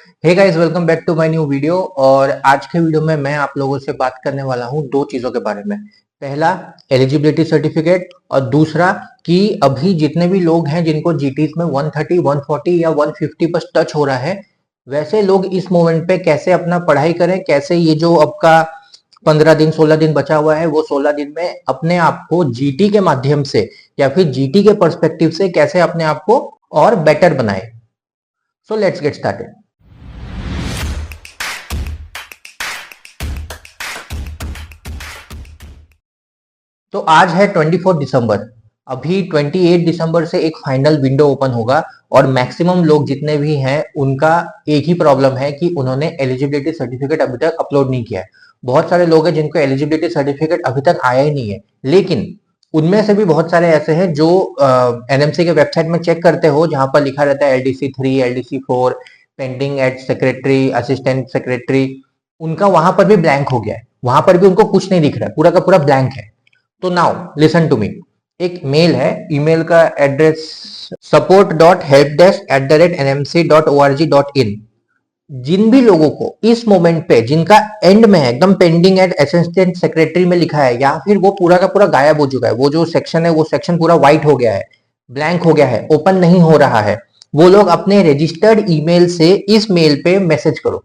Hey guys, welcome back to my new video. और आज के वीडियो में मैं आप लोगों से बात करने वाला हूं दो चीजों के बारे में। पहला, एलिजिबिलिटी सर्टिफिकेट, और दूसरा कि अभी जितने भी लोग हैं जिनको जीटीज में 130, 140 या 150 पर टच हो रहा है, वैसे लोग इस मोमेंट पे कैसे अपना पढ़ाई करें, कैसे ये जो आपका 15 दिन 16 दिन बचा हुआ है वो 16 दिन में अपने आप को जीटी के माध्यम से या फिर जीटी के पर्सपेक्टिव से कैसे अपने आप को और बेटर बनाए। So let's get started. तो आज है 24 दिसंबर। अभी 28 दिसंबर से एक फाइनल विंडो ओपन होगा और मैक्सिमम लोग जितने भी हैं उनका एक ही प्रॉब्लम है कि उन्होंने एलिजिबिलिटी सर्टिफिकेट अभी तक अपलोड नहीं किया है। बहुत सारे लोग हैं जिनको एलिजिबिलिटी सर्टिफिकेट अभी तक आया ही नहीं है, लेकिन उनमें से भी बहुत सारे ऐसे हैं जो एनएमसी के वेबसाइट में चेक करते हो जहां पर लिखा रहता है LDC 3, LDC 4, pending at secretary, assistant secretary. उनका वहां पर भी ब्लैंक हो गया है, वहां पर भी उनको कुछ नहीं दिख रहा है, पूरा का पूरा ब्लैंक है। तो नाउ लिसन टू मी। एक मेल है, ईमेल का एड्रेस support.helpdesk@nmc.org.in। जिन भी लोगों को इस मोमेंट पे जिनका एंड में है एकदम पेंडिंग एट असिस्टेंट सेक्रेटरी में लिखा है, या फिर वो पूरा का पूरा गायब हो चुका है, वो जो सेक्शन है वो सेक्शन पूरा व्हाइट हो गया है, ब्लैंक हो गया है, ओपन नहीं हो रहा है, वो लोग अपने रजिस्टर्ड ईमेल से इस मेल पे मैसेज करो।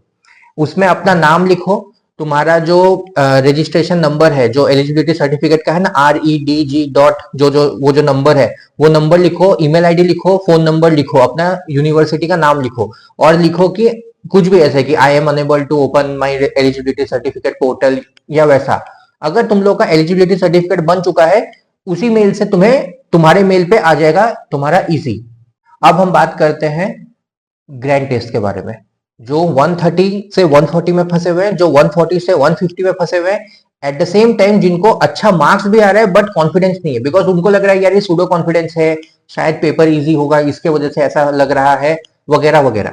उसमें अपना नाम लिखो, तुम्हारा जो रजिस्ट्रेशन नंबर है जो एलिजिबिलिटी सर्टिफिकेट का है ना, REDG डॉट जो वो जो नंबर है वो नंबर लिखो, ईमेल आईडी लिखो, फोन नंबर लिखो, अपना यूनिवर्सिटी का नाम लिखो, और लिखो कि कुछ भी ऐसे कि I am unable to open my eligibility certificate portal या वैसा। अगर तुम लोग का एलिजिबिलिटी सर्टिफिकेट बन चुका है, उसी मेल से तुम्हें तुम्हारे मेल पे आ जाएगा तुम्हारा इजी। अब हम बात करते हैं ग्रैंड टेस्ट के बारे में। जो 130 से 140 में फंसे हुए हैं, जो 140 से 150 में फंसे हुए हैं, एट द सेम टाइम जिनको अच्छा मार्क्स भी आ रहा है बट कॉन्फिडेंस नहीं है, बिकॉज उनको लग रहा है यार ये सूडो कॉन्फिडेंस है, शायद पेपर इजी होगा, इसके वजह से ऐसा लग रहा है, वगैरह वगैरह।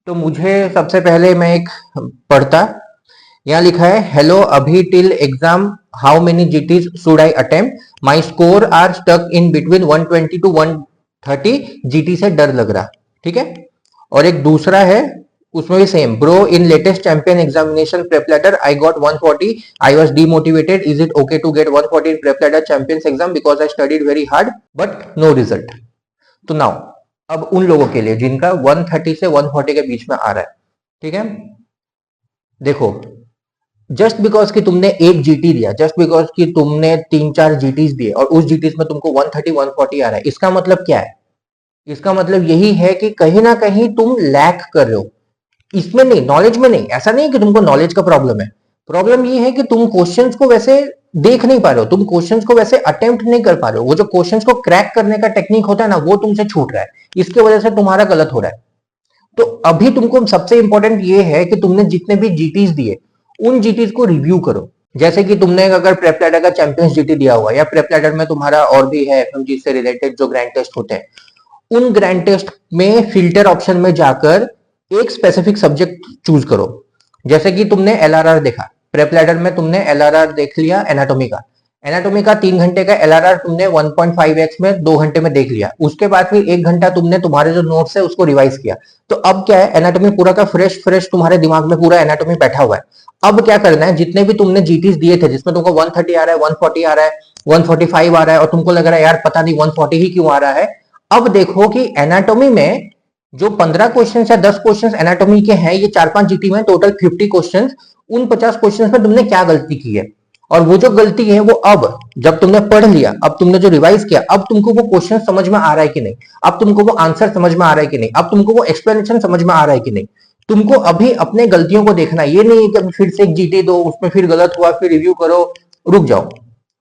तो मुझे सबसे पहले मैं एक पढ़ता, यहाँ लिखा है, हेलो, अभी till exam how many GTs should I attempt, my score are stuck in between 120 to 130, GT से डर लग रहा। ठीक है। और एक दूसरा है, उसमें भी same, bro in latest champion examination prep ladder I got 140, I was demotivated, is it okay to get 140 in prep ladder champions exam because I studied very hard but no result. तो now अब उन लोगों के लिए जिनका 130 से 140 के बीच में आ रहा है, ठीक है, देखो, जस्ट बिकॉज कि तुमने एक जीटी दिया, जस्ट बिकॉज कि तुमने 3-4 जीटीज दिए और उस जीटीज में तुमको 130 140 आ रहा है, इसका मतलब क्या है? इसका मतलब यही है कि कहीं ना कहीं तुम लैक कर रहे हो इसमें, नहीं नॉलेज में, नहीं, ऐसा नहीं कि तुमको नॉलेज का प्रॉब्लम है। प्रॉब्लम ये है कि तुम क्वेश्चंस को वैसे देख नहीं पा रहे हो, तुम क्वेश्चंस को वैसे अटेम्प्ट नहीं कर पा रहे हो, वो जो क्वेश्चंस को क्रैक करने का टेक्निक होता है ना, वो तुमसे छूट रहा है, इसके वजह से तुम्हारा गलत हो रहा है। तो अभी तुमको सबसे इंपॉर्टेंट ये है कि तुमने जितने भी जीटीज दिए उन जीटीज को रिव्यू करो। जैसे कि तुमने अगर प्रेप लैडर का चैंपियंस जीटी दिया हुआ, या प्रेप लैडर में तुम्हारा और भी है एफएमजी से रिलेटेड जो ग्रैंड टेस्ट होते हैं, उन ग्रैंड टेस्ट में फिल्टर ऑप्शन में जाकर एक स्पेसिफिक सब्जेक्ट चूज करो। जैसे कि तुमने एलआरआर देखा, प्रेप लैडर में तुमने एलआरआर देख लिया, एनाटॉमी का 3 घंटे का एलआरआर तुमने 1.5x में 2 घंटे में देख लिया, उसके बाद फिर 1 घंटा तुमने तुम्हारे जो नोट्स है उसको रिवाइज किया। तो अब क्या है, एनाटॉमी पूरा का फ्रेश फ्रेश तुम्हारे दिमाग में पूरा एनाटॉमी बैठा हुआ है। अब क्या करना है, जितने भी तुमने जीटीस दिए थे जिसमें तुमको 130 आ रहा है, 140 आ रहा है, 145 आ रहा है, और तुमको लग रहा है यार पता नहीं 140 ही क्यों आ रहा है, अब देखो कि एनाटॉमी में जो 15 क्वेश्चन या 10 क्वेश्चन एनाटॉमी के हैं, ये 4-5 जीटी में टोटल 50 क्वेश्चन, उन 50 क्वेश्चन में तुमने क्या गलती की है, और वो जो गलती है वो अब जब तुमने पढ़ लिया, अब तुमने जो रिवाइज किया, अब तुमको वो क्वेश्चन समझ में आ रहा है कि नहीं, अब तुमको वो आंसर समझ में आ रहा है कि नहीं, अब तुमको वो एक्सप्लेनेशन समझ में आ रहा है कि नहीं। तुमको अभी अपने गलतियों को देखना, ये नहीं है कि फिर से एक जीटी दो, उसमें फिर गलत हुआ फिर रिव्यू करो, रुक जाओ।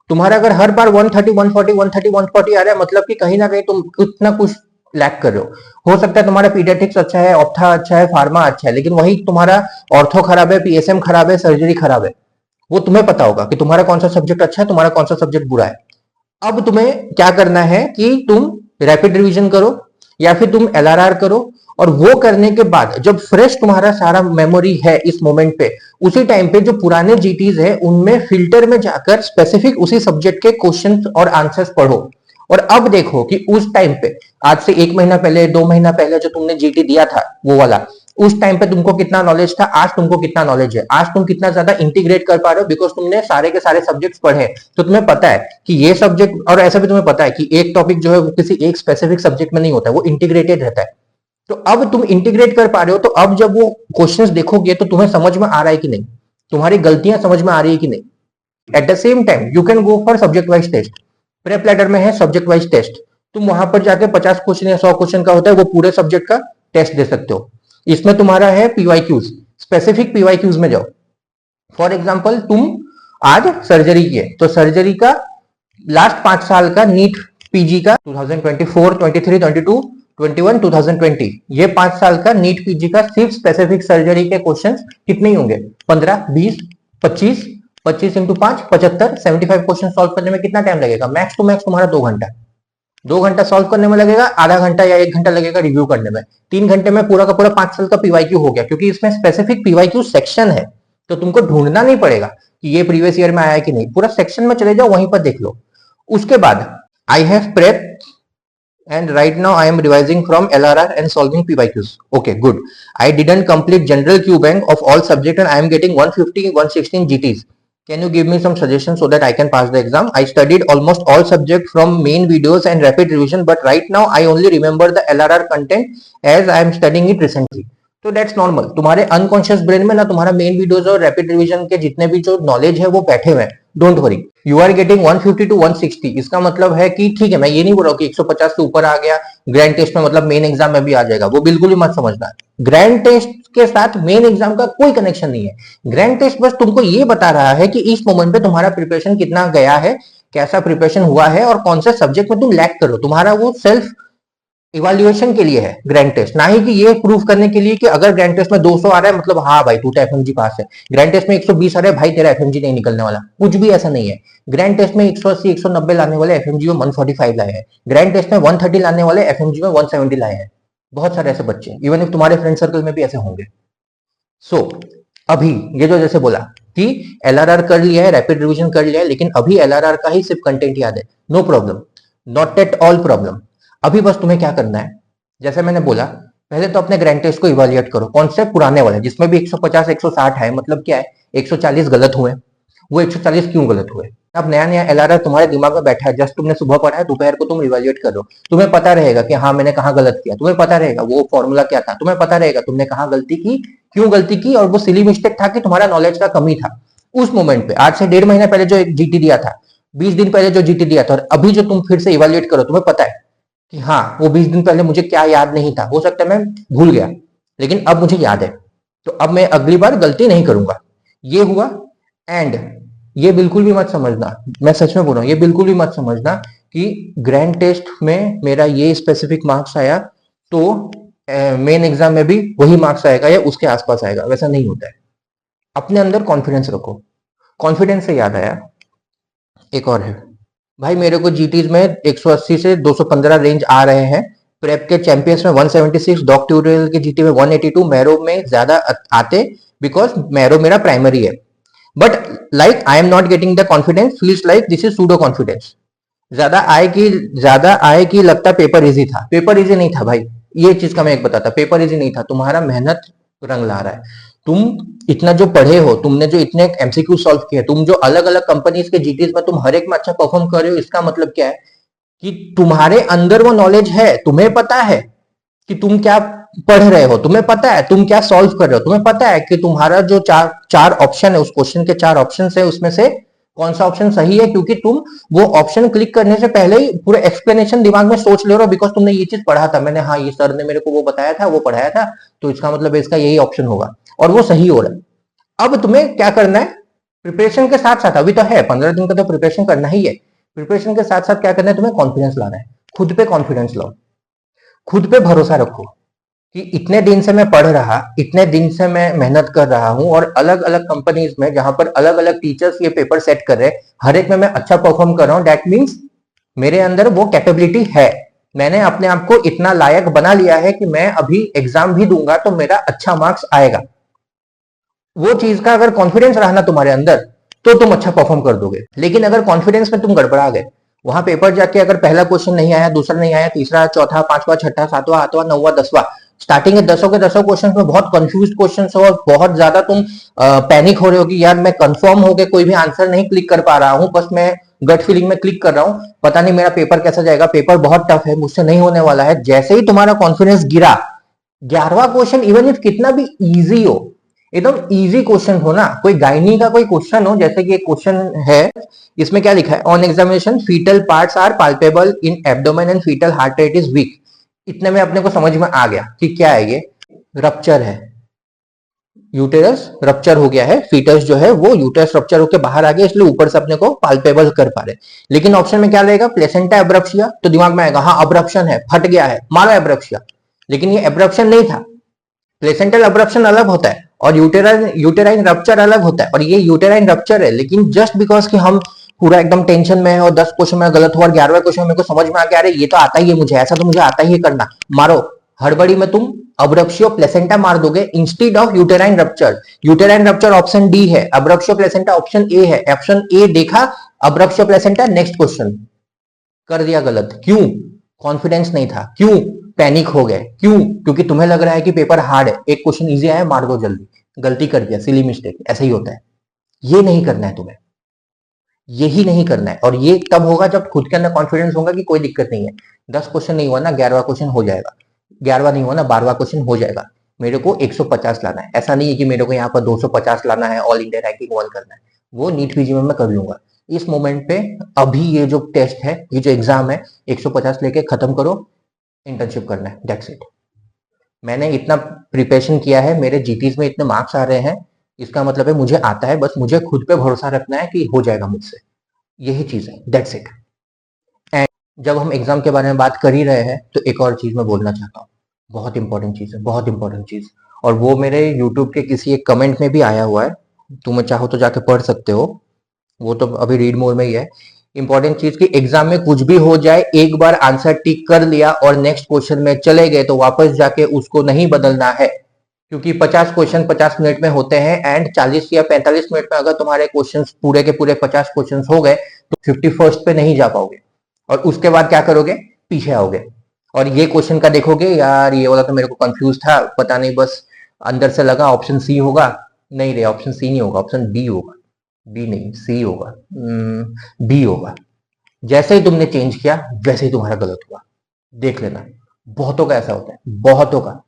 तुम्हारा अगर हर बार 130 140 130 140 आ रहा है, मतलब कि कहीं ना कहीं तुम कुछ ना कुछ लैक कर रहे हो सकता है तुम्हारा पीडियाट्रिक्स अच्छा है, ऑप्था अच्छा है, फार्मा अच्छा है, लेकिन वही तुम्हारा ऑर्थो खराब है, पीएसएम खराब है, सर्जरी खराब है। वो तुम्हें पता होगा कि तुम्हारा कौन सा सब्जेक्ट अच्छा है, तुम्हारा कौन सा सब्जेक्ट बुरा है। अब तुम्हें क्या करना है कि तुम रैपिड रिवीजन करो या फिर तुम एलआरआर करो, और वो करने के बाद जब फ्रेश तुम्हारा सारा मेमोरी है इस मोमेंट पे, उसी टाइम पे जो पुराने जीटीज है उनमें फिल्टर में जाकर स्पेसिफिक उसी सब्जेक्ट के क्वेश्चंस और आंसर्स पढ़ो। और अब देखो कि उस टाइम पे, आज से 1 महीना पहले 2 महीना पहले जो तुमने जीटी दिया था वो वाला, उस टाइम पे तुमको कितना नॉलेज था, आज तुमको कितना नॉलेज है, आज तुम कितना ज्यादा इंटीग्रेट कर पा रहे हो, बिकॉज तुमने सारे के सारे सब्जेक्ट्स पढ़े, तो तुम्हें पता है कि ये सब्जेक्ट, और ऐसा भी तुम्हें पता है कि एक टॉपिक जो है वो किसी एक स्पेसिफिक सब्जेक्ट में नहीं होता है, वो इंटीग्रेटेड रहता है। तो अब तुम इंटीग्रेट कर पा रहे हो, तो अब जब वो क्वेश्चंस देखोगे तो तुम्हें समझ में आ रहा है कि नहीं, तुम्हारी गलतियां समझ में आ रही है कि नहीं। At the same time you can go for subject wise test. Prep ladder में है सब्जेक्ट वाइज टेस्ट, तुम वहां पर जाके 50 क्वेश्चन या 100 क्वेश्चन का होता है, वो पूरे सब्जेक्ट का टेस्ट दे सकते हो। इसमें तुम्हारा है पीवाईक्यूज, स्पेसिफिक पीवाईक्यूज में जाओ। फॉर एग्जाम्पल तुम आज सर्जरी किए, तो सर्जरी का लास्ट 5 साल का नीट पीजी का 2024, 23, 22, 21, 2020, ये 5 साल का नीट पीजी का सिर्फ स्पेसिफिक सर्जरी के क्वेश्चंस कितने ही होंगे? 15, 20, 25, 25 इंटू 5, 75, 75 क्वेश्चन सॉल्व करने में कितना टाइम लगेगा? मैक्स टू मैक्स तुम्हारा 2 घंटा। 2 घंटा सॉल्व करने में लगेगा, आधा घंटा या 1 घंटा लगेगा रिव्यू करने में। 3 घंटे में पूरा का पूरा 5 साल का पीवाईक्यू हो गया, क्योंकि इसमें स्पेसिफिक पीवाईक्यू सेक्शन है, तो तुमको ढूंढना नहीं पड़ेगा कि ये प्रीवियस ईयर में आया कि नहीं, पूरा सेक्शन में चले जाओ, वहीं पर देख लो। उसके बाद I have prep and right now I am revising from LRR and solving PYQs. Okay, good. I didn't complete general Q bank of all subject and I am getting 150, 116 GTs. Can you give me some suggestions so that I can pass the exam? I studied almost all subject from main videos and rapid revision, but right now I only remember the LRR content as I am studying it recently. तो that's normal, तुम्हारे unconscious brain में ना तुम्हारा main videos और rapid revision के जितने भी जो नॉलेज है वो बैठे हुए हैं। Don't worry, you are getting 150 to 160। इसका मतलब है कि ठीक है, मैं ये नहीं बोल रहा हूँ कि 150 से ऊपर आ गया ग्रैंड टेस्ट में, मतलब मेन एग्जाम में भी आ जाएगा, वो बिल्कुल ही मत समझना। ग्रैंड टेस्ट के साथ मेन एग्जाम का कोई कनेक्शन नहीं है। ग्रैंड टेस्ट बस तुमको ये बता रहा है कि इस मोमेंट पे तुम्हारा प्रिपरेशन कितना गया है, कैसा प्रिपरेशन हुआ है और कौन से सब्जेक्ट में तुम लैक करो। तुम्हारा वो सेल्फ इवैल्यूएशन के लिए है ग्रैंड टेस्ट, ना ही कि ये प्रूव करने के लिए कि अगर ग्रैंड टेस्ट में 200 आ रहा है मतलब हाँ भाई तू तो एफएमजी पास है, ग्रैंड टेस्ट में 120 आ रहा है भाई तेरा एफएमजी नहीं निकलने वाला। कुछ भी ऐसा नहीं है। ग्रैंड टेस्ट में 180, 190 लाने वाले एफएमजी में 145 लाए हैं, ग्रैंड टेस्ट में 130 लाने वाले एफएमजी में 170 लाए हैं। बहुत सारे ऐसे बच्चे, इवन इफ तुम्हारे फ्रेंड सर्कल में भी ऐसे होंगे। सो अभी ये जो जैसे बोला कि एलआरआर कर लिया है, रैपिड रिवीजन कर लिया है, लेकिन अभी एलआरआर का ही सिर्फ कंटेंट याद है, no problem, not at all problem. अभी बस तुम्हें क्या करना है, जैसे मैंने बोला, पहले तो अपने ग्रैंड टेस्ट को इवैल्यूएट करो, कौन से पुराने वाले जिसमें भी 150, 160 है, मतलब क्या है 140 गलत हुए, वो 140 क्यों गलत हुए। अब नया नया एलआरआर तुम्हारे दिमाग में बैठा है, जस्ट तुमने सुबह पढ़ा है, दोपहर को तुम इवैल्यूएट करो, तुम्हें पता रहेगा कि हाँ मैंने कहाँ गलत किया, तुम्हें पता रहेगा वो फॉर्मूला क्या था, तुम्हें पता रहेगा तुमने कहाँ गलती की, क्यों गलती की, और वो सिली मिस्टेक था कि तुम्हारा नॉलेज का कमी था उस मोमेंट पे। आज से 1.5 महीना पहले जो एक जीटी दिया था, 20 दिन पहले जो जीटी दिया था, और अभी जो तुम फिर से इवैल्यूएट करो, तुम्हें पता है कि हाँ वो 20 दिन पहले मुझे क्या याद नहीं था, हो सकता है मैं भूल गया, लेकिन अब मुझे याद है, तो अब मैं अगली बार गलती नहीं करूंगा। ये हुआ। एंड ये बिल्कुल भी मत समझना, मैं सच में बोल रहा हूं, ये बिल्कुल भी मत समझना कि ग्रैंड टेस्ट में मेरा ये स्पेसिफिक मार्क्स आया तो मेन एग्जाम में भी वही मार्क्स आएगा या उसके आसपास आएगा, वैसा नहीं होता है। अपने अंदर कॉन्फिडेंस रखो। कॉन्फिडेंस से याद आया, एक और है भाई, मेरे को जीटीज में 180 से 215 रेंज आ रहे हैं, प्रेप के चैंपियंस में 176, डॉग ट्यूटोरियल के जीटी में 182, मैरो में ज्यादा आते बिकॉज मैरो मेरा प्राइमरी है, but like I am not getting the confidence, feels like this is pseudo confidence. ज्यादा आए कि लगता पेपर इजी था, पेपर इजी नहीं था भाई, ये चीज का मैं एक बताता, पेपर इजी नहीं था, तुम्हारा मेहनत रंग ला रहा है। तुम इतना जो पढ़े हो, तुमने जो इतने एमसीक्यू सॉल्व किए, तुम जो अलग अलग कंपनीज के जीटीज में तुम हर एक में अच्छा परफॉर्म कर रहे हो, इसका मतलब क्या है कि तुम्हारे अंदर वो नॉलेज है, तुम्हें पता है कि तुम क्या पढ़ रहे हो, तुम्हें पता है तुम क्या सॉल्व कर रहे हो, तुम्हें पता है कि तुम्हारा जो चार ऑप्शन है, उस क्वेश्चन के 4 ऑप्शन है, उसमें से कौन सा ऑप्शन सही है, क्योंकि तुम वो ऑप्शन क्लिक करने से पहले ही पूरा एक्सप्लेनेशन दिमाग में सोच ले रहे हो, बिकॉज तुमने ये चीज पढ़ा था, मैंने हाँ ये सर ने मेरे को वो बताया था, वो पढ़ाया था, तो इसका मतलब इसका यही ऑप्शन होगा, और वो सही हो रहा है। अब तुम्हें क्या करना है, प्रिपरेशन के साथ साथ, अभी तो है 15 दिन का तो प्रिपरेशन करना ही है, प्रिपरेशन के साथ साथ क्या करना है, तुम्हें कॉन्फिडेंस लाना है, खुद पे कॉन्फिडेंस लाओ, खुद पे भरोसा रखो कि इतने दिन से मैं पढ़ रहा, इतने दिन से मैं मेहनत कर रहा हूं, और अलग अलग कंपनीज में जहां पर अलग अलग टीचर्स ये पेपर सेट कर रहे हैं, हर एक में मैं अच्छा परफॉर्म कर रहा हूं, दैट मीन्स मेरे अंदर वो कैपेबिलिटी है, मैंने अपने आप को इतना लायक बना लिया है कि मैं अभी एग्जाम भी दूंगा तो मेरा अच्छा मार्क्स आएगा। वो चीज का अगर कॉन्फिडेंस रहा ना तुम्हारे अंदर, तो तुम अच्छा परफॉर्म कर दोगे। लेकिन अगर कॉन्फिडेंस में तुम गड़बड़ा गए, वहां पेपर जाके अगर पहला क्वेश्चन नहीं आया, दूसरा नहीं आया, तीसरा, चौथा, पांचवा, छठा, सातवां, आठवां, नौवां, 10वां, स्टार्टिंग के दसों क्वेश्चन में बहुत कंफ्यूज क्वेश्चन हो और बहुत ज्यादा तुम पैनिक हो रहे हो कि यार मैं कंफर्म हो गया, कोई भी आंसर नहीं क्लिक कर पा रहा हूं, बस मैं गट फीलिंग में क्लिक कर रहा हूं, पता नहीं मेरा पेपर कैसा जाएगा, पेपर बहुत टफ है, मुझसे नहीं होने वाला है। जैसे ही तुम्हारा कॉन्फिडेंस गिरा, 11वां क्वेश्चन इवन इफ कितना भी इजी हो, एकदम इजी क्वेश्चन हो ना, कोई गाइनी का कोई क्वेश्चन हो, जैसे कि एक क्वेश्चन है, इसमें क्या लिखा है, on examination fetal parts are palpable in abdomen and fetal heart rate is weak. इतने में अपने को समझ में आ गया कि क्या है ये, रप्चर है, यूटेरस रप्चर हो गया है, फीटस जो है वो यूटेरस रप्चर होकर बाहर आ गया, इसलिए ऊपर से अपने को पाल्पेबल कर पा रहे। लेकिन ऑप्शन में क्या रहेगा, प्लेसेंटा एब्रप्शिया, तो दिमाग में आएगा हाँ अब्रप्शन है, फट गया है, मारो एब्रप्शिया, लेकिन ये एब्रप्शन नहीं था। प्लेसेंटल अब्रप्शन अलग होता है और यूटेराइन रप्चर अलग होता है, और ये यूटेराइन रप्चर है। लेकिन जस्ट बिकॉज कि हम पूरा एकदम टेंशन में है और 10 क्वेश्चन में गलत हुआ और 11वें क्वेश्चन में मेरे को समझ में आ गया, अरे ये तो आता ही है मुझे, ऐसा तो मुझे आता ही है करना, मारो, हड़बड़ी में तुम अब्रप्शियो प्लेसेंटा मार दोगे instead of uterine rupture. Uterine rupture option D है, अब्रप्शियो प्लेसेंटा ऑप्शन ए है। ऑप्शन ए देखा, अब्रप्शियो प्लेसेंटा, नेक्स्ट क्वेश्चन कर दिया गलत। क्यों? कॉन्फिडेंस नहीं था। क्यों? पैनिक हो गए। क्यों? क्योंकि तुम्हें लग रहा है कि पेपर हार्ड है, एक क्वेश्चन इजी आया मार दो जल्दी, गलती कर दिया, सिली मिस्टेक, ऐसा ही होता है। ये नहीं करना है तुम्हें, यही नहीं करना है। और ये तब होगा जब खुद के अंदर कॉन्फिडेंस होगा कि कोई दिक्कत नहीं है, 10 क्वेश्चन नहीं हुआ ना, 11वां क्वेश्चन हो जाएगा, 11वां नहीं हुआ ना, 12वां क्वेश्चन हो जाएगा। मेरे को 150 लाना है, ऐसा नहीं है कि मेरे को यहाँ पर 250 लाना है, ऑल इंडिया रैंकिंग 1 करना है, वो नीट पीजी में मैं कर लूंगा। इस मोमेंट पे अभी ये जो टेस्ट है, ये जो एग्जाम है, 150 लेके खत्म करो, इंटर्नशिप करना है, दैट्स इट। मैंने इतना प्रिपरेशन किया है, मेरे जीटीज में इतने मार्क्स आ रहे हैं, इसका मतलब है मुझे आता है, बस मुझे खुद पे भरोसा रखना है कि हो जाएगा मुझसे, यही चीज है, दैट्स इट। एंड जब हम एग्जाम के बारे में बात कर ही रहे हैं तो एक और चीज मैं बोलना चाहता हूँ, बहुत इंपॉर्टेंट चीज है, बहुत इंपॉर्टेंट चीज, और वो मेरे यूट्यूब के किसी एक कमेंट में भी आया हुआ है, तुम्हें चाहो तो जाके पढ़ सकते हो, वो तो अभी रीड मोड में ही है। इंपॉर्टेंट चीज की एग्जाम में कुछ भी हो जाए, एक बार आंसर टिक कर लिया और नेक्स्ट क्वेश्चन में चले गए तो वापस जाके उसको नहीं बदलना है, क्योंकि 50 क्वेश्चन 50 मिनट में होते हैं, एंड 40 या 45 मिनट में अगर तुम्हारे क्वेश्चंस पूरे के पूरे 50 क्वेश्चंस हो गए तो 51st पे नहीं जा पाओगे, और उसके बाद क्या करोगे, पीछे आओगे और ये क्वेश्चन का देखोगे, यार ये वाला तो मेरे को कंफ्यूज था, पता नहीं, बस अंदर से लगा ऑप्शन सी होगा, नहीं रे, ऑप्शन सी नहीं होगा, ऑप्शन बी होगा, बी नहीं सी होगा, बी होगा। जैसे ही तुमने चेंज किया वैसे ही तुम्हारा गलत हुआ, देख लेना, बहुतों का ऐसा होता है, बहुतों का।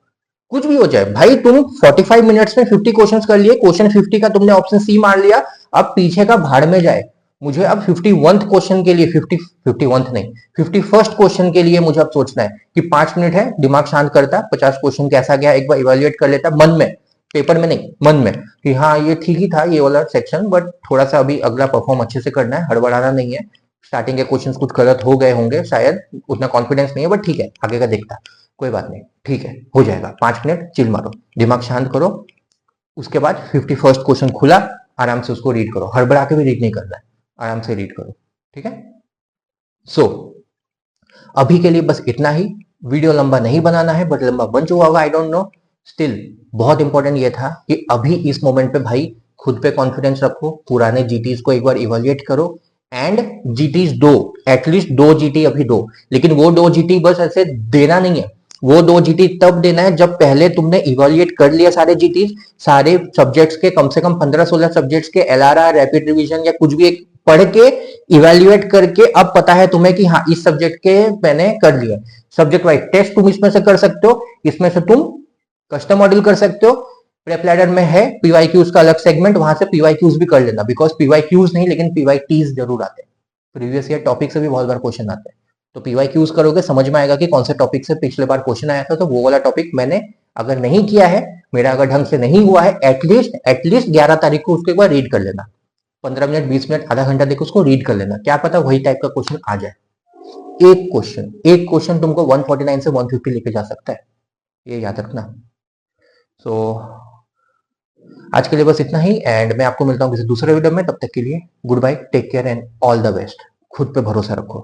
कुछ भी हो जाए भाई, तुम 45 मिनट्स में 50 क्वेश्चंस कर लिए, क्वेश्चन 50 का तुमने ऑप्शन सी मार लिया, अब पीछे का भाड़ में जाए, मुझे अब 51th क्वेश्चन के लिए 51th नहीं, 51st क्वेश्चन के लिए मुझे अब सोचना है कि 5 मिनट है, दिमाग शांत करता, 50 क्वेश्चन कैसा गया एक बार इवेल्युएट कर लेता मन में, पेपर में नहीं, मन में, कि हाँ ये ठीक ही था ये वाला सेक्शन, बट थोड़ा सा अभी अगला परफॉर्म अच्छे से करना है, हड़बड़ाना नहीं है, स्टार्टिंग के क्वेश्चन कुछ गलत हो गए होंगे शायद, उतना कॉन्फिडेंस नहीं है, बट ठीक है, आगे का देखता, कोई बात नहीं, ठीक है, हो जाएगा, 5 मिनट चिल मारो, दिमाग शांत करो, उसके बाद 51st क्वेश्चन खुला, आराम से उसको रीड करो, हड़बड़ा के भी रीड नहीं करना है, आराम से रीड करो, ठीक है। सो अभी के लिए बस इतना ही, वीडियो लंबा नहीं बनाना है, बट लंबा बन चुका होगा, आई डोंट नो, स्टिल बहुत इंपॉर्टेंट ये था कि अभी इस मोमेंट पे भाई खुद पे कॉन्फिडेंस रखो, पुराने जीटीज को एक बार इवेल्युएट करो, एंड जीटीज दो, एटलीस्ट 2 जीटी अभी दो, लेकिन वो 2 जीटी बस ऐसे देना नहीं है, वो 2 जीटी तब देना है जब पहले तुमने इवेल्युएट कर लिया सारे जीटीज, सारे सब्जेक्ट्स के कम से कम 15-16 सब्जेक्ट्स के एलआरआर, रैपिड रिवीजन या कुछ भी एक पढ़ के इवेल्युएट करके अब पता है तुम्हें कि हाँ इस सब्जेक्ट के मैंने कर लिया, सब्जेक्ट वाइज टेस्ट तुम इसमें से कर सकते हो, इसमें से तुम कस्टम मॉड्यूल कर सकते हो, प्रेप लैडर में है पीवाईक्यूज का अलग सेगमेंट, वहां से पीवाईक्यूज भी कर लेना, बिकॉज पीवाईक्यूज नहीं लेकिन पीवाईटीज जरूर आते हैं, प्रीवियस ईयर टॉपिक से भी बहुत बार क्वेश्चन आते हैं, तो पीवाईक्यूज करोगे समझ में आएगा कि कौन से टॉपिक से पिछले बार क्वेश्चन आया था, तो वो वाला टॉपिक मैंने अगर नहीं किया है, मेरा अगर ढंग से नहीं हुआ है, एटलीस्ट 11 तारीख को उसको एक बार रीड कर लेना, 15 मिनट 20 मिनट आधा घंटा देखो उसको रीड कर लेना, क्या पता वही टाइप का क्वेश्चन आ जाए, एक क्वेश्चन तुमको 149 से 150 लेके जा सकता है, ये याद रखना। सो आज के लिए बस इतना ही, एंड मैं आपको मिलता हूँ किसी दूसरे वीडियो में, तब तक के लिए good bye, take care and all the best, खुद पे भरोसा रखो।